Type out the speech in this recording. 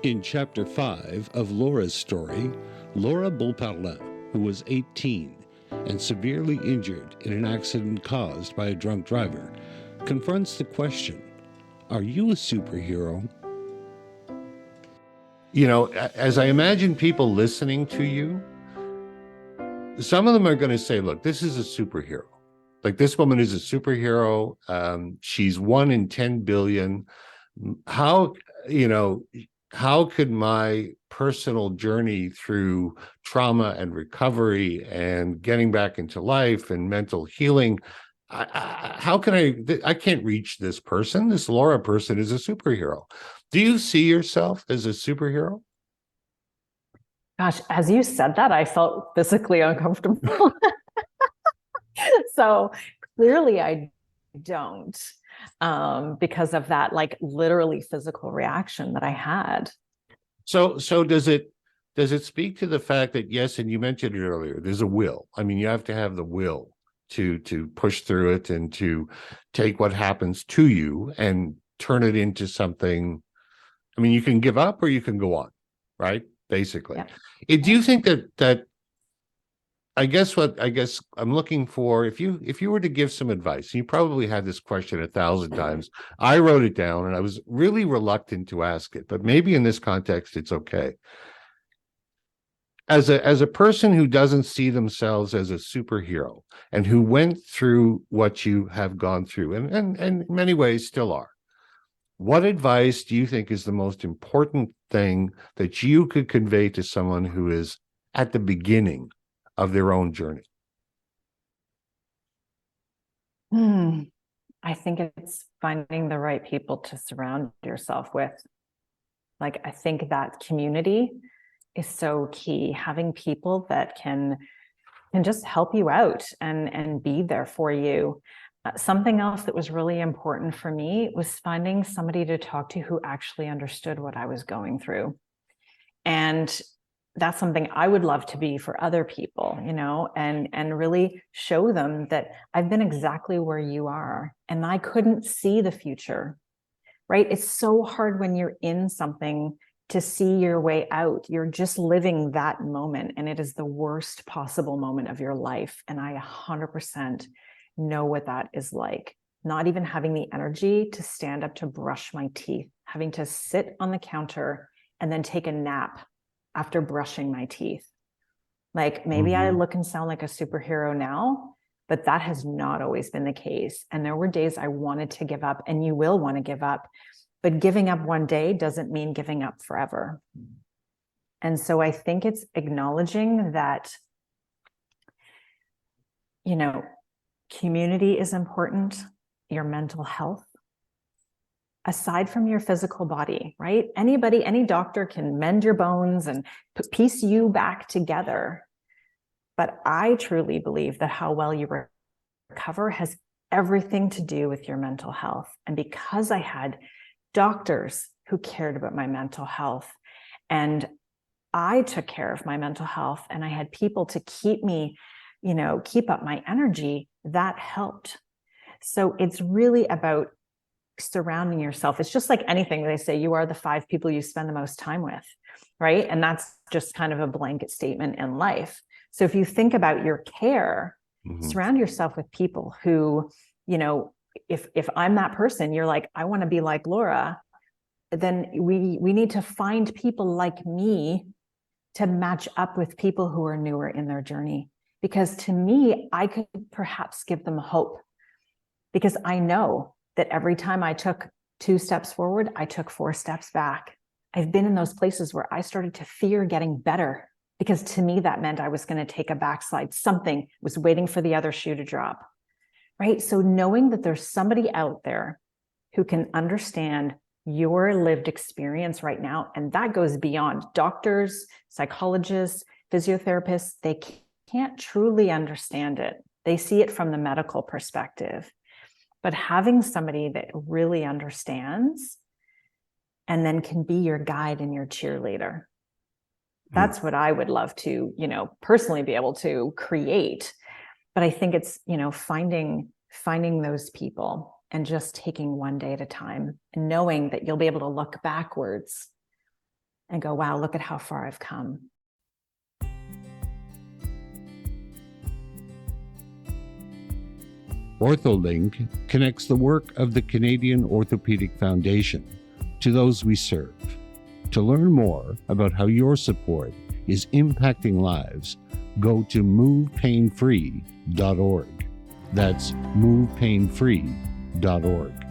In Chapter 5 of Laura's story, Laura Beauparlin, who was 18 and severely injured in an accident caused by a drunk driver, confronts the question, are you a superhero? You know, as I imagine people listening to you, some of them are going to say, look, this is a superhero. Like, this woman is a superhero. She's 1 in 10 billion. How, how could my personal journey through trauma and recovery and getting back into life and mental healing, how can I can't reach this person. This Laura person is a superhero. Do you see yourself as a superhero? Gosh, as you said that, I felt physically uncomfortable. So clearly I don't, because of that, like, literally physical reaction that I had. So does it speak to the fact that, yes, and you mentioned it earlier, there's a will. I mean, you have to have the will to push through it and to take what happens to you and turn it into something. I mean, you can give up or you can go on, right? Basically. Yeah. Do you think that I guess I'm looking for, if you were to give some advice, you probably had this question 1,000 times. I wrote it down and I was really reluctant to ask it, but maybe in this context, it's okay. As a person who doesn't see themselves as a superhero and who went through what you have gone through and in many ways still are, what advice do you think is the most important thing that you could convey to someone who is at the beginning of their own journey? I think it's finding the right people to surround yourself with. Like, I think that community is so key. Having people that can just help you out and be there for you. Something else that was really important for me was finding somebody to talk to who actually understood what I was going through. And that's something I would love to be for other people, and really show them that I've been exactly where you are and I couldn't see the future, right? It's so hard when you're in something to see your way out. You're just living that moment, and it is the worst possible moment of your life. And I 100% know what that is like. Not even having the energy to stand up to brush my teeth, having to sit on the counter and then take a nap after brushing my teeth. Like, maybe I look and sound like a superhero now, but that has not always been the case. And there were days I wanted to give up, and you will want to give up, but giving up one day doesn't mean giving up forever. And so I think it's acknowledging that, community is important, your mental health, aside from your physical body, right? Any doctor can mend your bones and piece you back together. But I truly believe that how well you recover has everything to do with your mental health. And because I had doctors who cared about my mental health, and I took care of my mental health, and I had people to keep me, keep up my energy, that helped. So it's really about surrounding yourself. It's just like anything. They say you are the 5 people you spend the most time with, right? And that's just kind of a blanket statement in life. So if you think about your care, surround yourself with people who, if I'm that person, you're like, I want to be like Laura, then we need to find people like me to match up with people who are newer in their journey. Because to me, I could perhaps give them hope, because I know that every time I took 2 steps forward, I took 4 steps back. I've been in those places where I started to fear getting better, because to me, that meant I was going to take a backslide. Something was waiting for the other shoe to drop, right? So knowing that there's somebody out there who can understand your lived experience right now, and that goes beyond doctors, psychologists, physiotherapists. They can't truly understand it. They see it from the medical perspective. But having somebody that really understands and then can be your guide and your cheerleader, that's what I would love to, personally be able to create. But I think it's, finding those people and just taking one day at a time, and knowing that you'll be able to look backwards and go, wow, look at how far I've come. Ortholink connects the work of the Canadian Orthopedic Foundation to those we serve. To learn more about how your support is impacting lives, go to movepainfree.org. That's movepainfree.org.